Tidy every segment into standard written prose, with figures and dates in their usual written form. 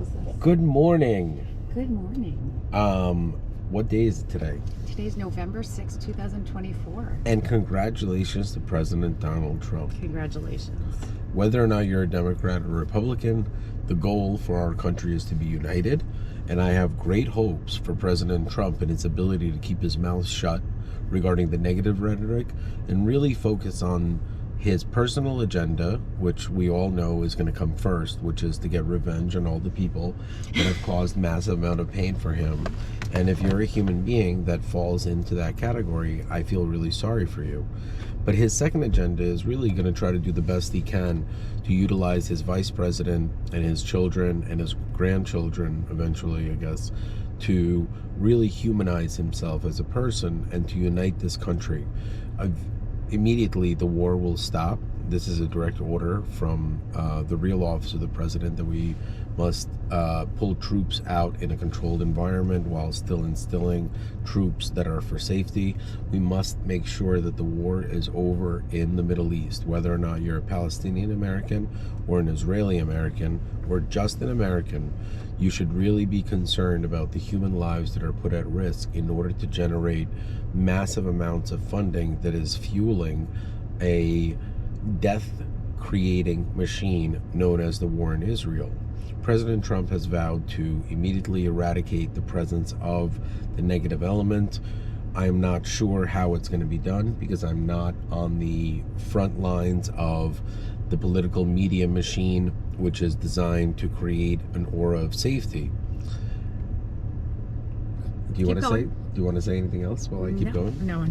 How's this? Good morning. Good morning. What day is it today? Today's November 6, 2024. And congratulations to President Donald Trump. Congratulations. Whether or not you're a Democrat or Republican, the goal for our country is to be united. And I have great hopes for President Trump and his ability to keep his mouth shut regarding the negative rhetoric and really focus on his personal agenda, which we all know is going to come first, which is to get revenge on all the people that have caused massive amount of pain for him. And if you're a human being that falls into that category, I feel really sorry for you. But his second agenda is really going to try to do the best he can to utilize his vice president and his children and his grandchildren, eventually, I guess, to really humanize himself as a person and to unite this country. Immediately the war will stop. This is a direct order from the real office of the president that we must pull troops out in a controlled environment while still instilling troops that are for safety. We must make sure that the war is over in the Middle East, whether or not you're a Palestinian American or an Israeli American or just an American. You should really be concerned about the human lives that are put at risk in order to generate massive amounts of funding that is fueling a death-creating machine known as the war in Israel. President Trump has vowed to immediately eradicate the presence of the negative element. I am not sure how it's going to be done because I'm not on the front lines of the political media machine, which is designed to create an aura of safety. Do you want to say anything else while I keep going? No.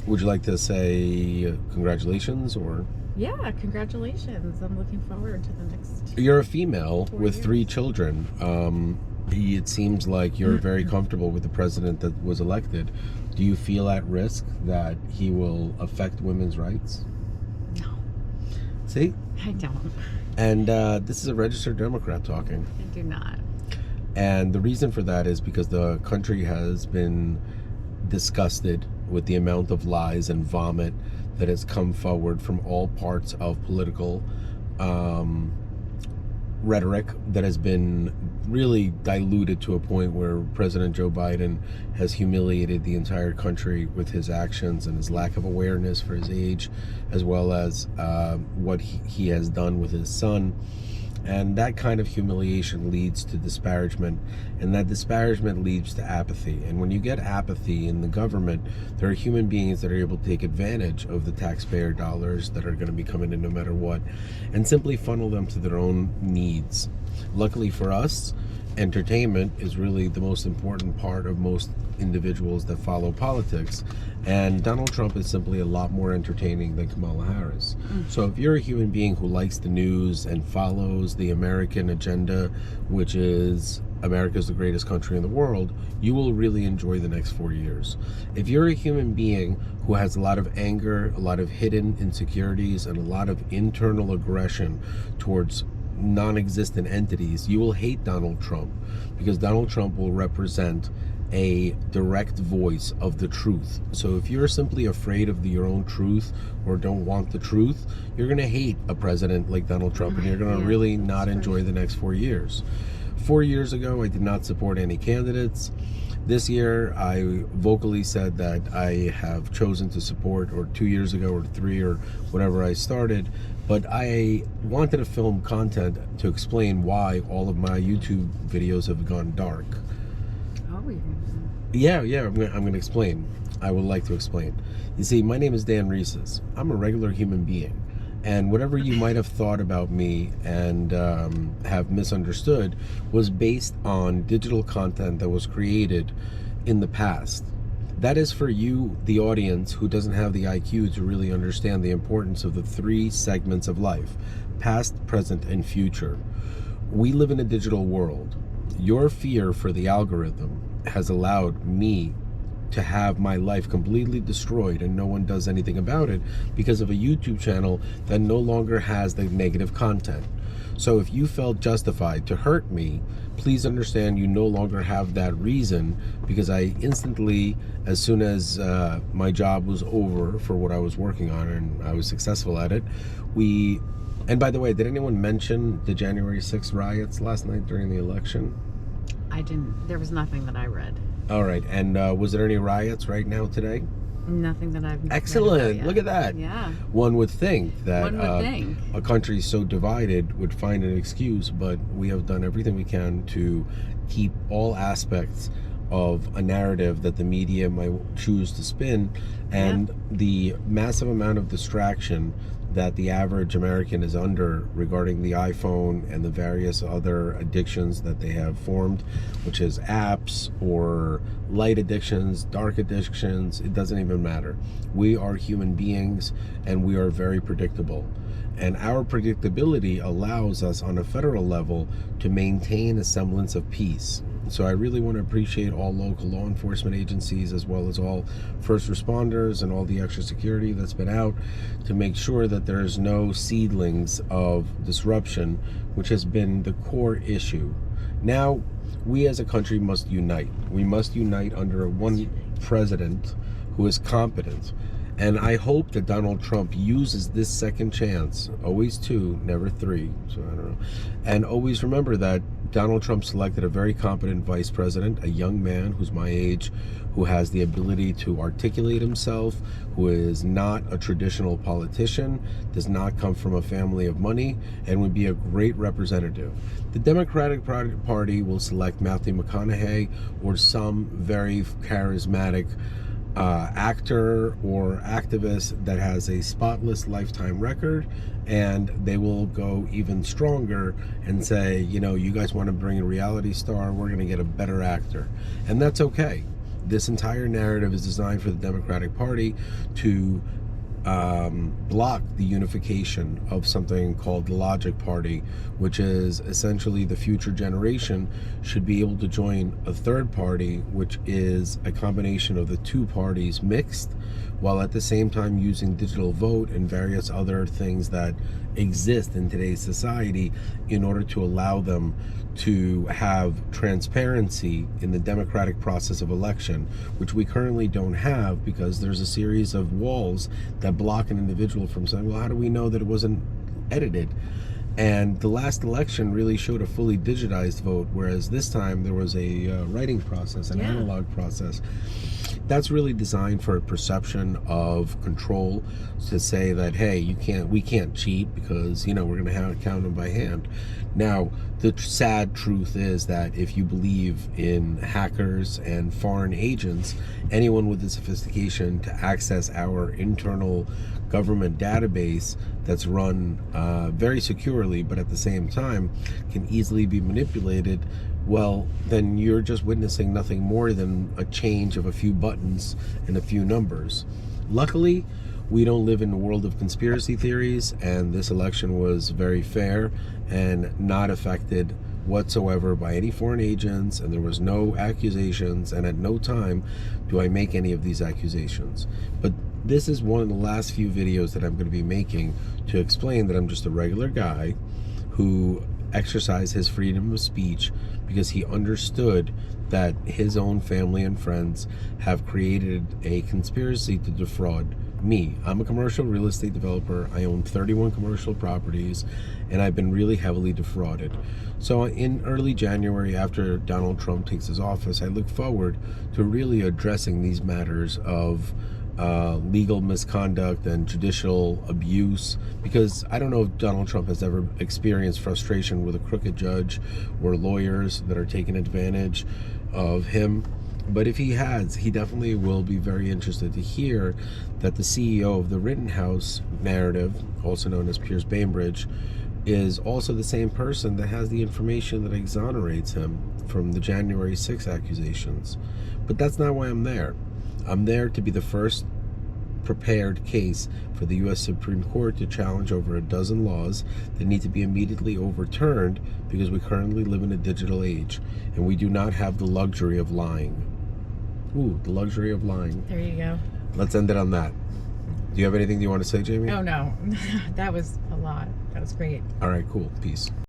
Would you like to say congratulations or? Yeah, congratulations. I'm looking forward to the next. You're a female 4 with years. 3 children. It seems like you're very comfortable with the president that was elected. Do you feel at risk that he will affect women's rights? No, See? I don't. And this is a registered Democrat talking. I do not. And the reason for that is because the country has been disgusted with the amount of lies and vomit that has come forward from all parts of political rhetoric that has been really diluted to a point where President Joe Biden has humiliated the entire country with his actions and his lack of awareness for his age, as well as what he has done with his son. And that kind of humiliation leads to disparagement, and that disparagement leads to apathy. And when you get apathy in the government, there are human beings that are able to take advantage of the taxpayer dollars that are going to be coming in no matter what, and simply funnel them to their own needs. Luckily for us, entertainment is really the most important part of most individuals that follow politics, and Donald Trump is simply a lot more entertaining than Kamala Harris. So if you're a human being who likes the news and follows the American agenda, which is America's the greatest country in the world, you will really enjoy the next 4 years. If you're a human being who has a lot of anger, a lot of hidden insecurities, and a lot of internal aggression towards non-existent entities, you will hate Donald Trump because Donald Trump will represent a direct voice of the truth. So if you're simply afraid of your own truth or don't want the truth, you're going to hate a president like Donald Trump, and you're going to really not enjoy the next 4 years. 4 years ago, I did not support any candidates. This year, I vocally said that I have chosen to support, or 2 years ago, or 3, or whenever I started, but I wanted to film content to explain why all of my YouTube videos have gone dark. Oh, Yeah, I'm going to explain. I would like to explain. You see, my name is Dan Reeses. I'm a regular human being. And whatever you might have thought about me and have misunderstood was based on digital content that was created in the past. That is for you, the audience, who doesn't have the IQ to really understand the importance of the 3 segments of life: past, present, and future. We live in a digital world. Your fear for the algorithm has allowed me to have my life completely destroyed, and no one does anything about it because of a YouTube channel that no longer has the negative content. So if you felt justified to hurt me, please understand you no longer have that reason, because I instantly, as soon as my job was over for what I was working on and I was successful at it, we And by the way, did anyone mention the January 6th riots last night during the election? I didn't. There was nothing that I read. All right. And was there any riots right now today? Nothing that I've read Excellent. about yet. Look at that. Yeah. One would think that One would think. a country so divided would find an excuse, but we have done everything we can to keep all aspects of a narrative that the media might choose to spin, and the massive amount of distraction that the average American is under regarding the iPhone and the various other addictions that they have formed, which is apps or light addictions, dark addictions. It doesn't even matter. We are human beings and we are very predictable. And our predictability allows us on a federal level to maintain a semblance of peace. So I really want to appreciate all local law enforcement agencies, as well as all first responders and all the extra security that's been out to make sure that there's no seedlings of disruption, which has been the core issue. Now, we as a country must unite. We must unite under one president who is competent. And I hope that Donald Trump uses this second chance, always two, never three, so I don't know. And always remember that Donald Trump selected a very competent vice president, a young man who's my age, who has the ability to articulate himself, who is not a traditional politician, does not come from a family of money, and would be a great representative. The Democratic Party will select Matthew McConaughey or some very charismatic actor or activist that has a spotless lifetime record, and they will go even stronger and say, you know, you guys want to bring a reality star, we're going to get a better actor. And that's okay. This entire narrative is designed for the Democratic Party to block the unification of something called the Logic Party, which is essentially the future generation should be able to join a third party, which is a combination of the two parties mixed, while at the same time using digital vote and various other things that exist in today's society in order to allow them to have transparency in the democratic process of election, which we currently don't have because there's a series of walls that block an individual from saying, well, how do we know that it wasn't edited? And the last election really showed a fully digitized vote, whereas this time there was a writing process, an analog process. That's really designed for a perception of control, to say that, hey, we can't cheat because, you know, we're going to have to count them by hand. Now, the sad truth is that if you believe in hackers and foreign agents, anyone with the sophistication to access our internal government database that's run very securely, but at the same time can easily be manipulated, well, then you're just witnessing nothing more than a change of a few buttons and a few numbers. Luckily, we don't live in a world of conspiracy theories, and this election was very fair and not affected whatsoever by any foreign agents, and there was no accusations, and at no time do I make any of these accusations. But this is one of the last few videos that I'm going to be making to explain that I'm just a regular guy who exercised his freedom of speech because he understood that his own family and friends have created a conspiracy to defraud me. I'm a commercial real estate developer. I own 31 commercial properties, and I've been really heavily defrauded. So in early January, after Donald Trump takes his office, I look forward to really addressing these matters of legal misconduct and judicial abuse, because I don't know if Donald Trump has ever experienced frustration with a crooked judge or lawyers that are taking advantage of him. But if he has, he definitely will be very interested to hear that the CEO of the Rittenhouse narrative, also known as Piers Bainbridge, is also the same person that has the information that exonerates him from the January 6th accusations. But that's not why I'm there. I'm there to be the first prepared case for the U.S. Supreme Court to challenge over a dozen laws that need to be immediately overturned because we currently live in a digital age and we do not have the luxury of lying. Ooh, the luxury of lying. There you go. Let's end it on that. Do you have anything you want to say, Jamie? Oh, no. That was a lot. That was great. All right, cool. Peace.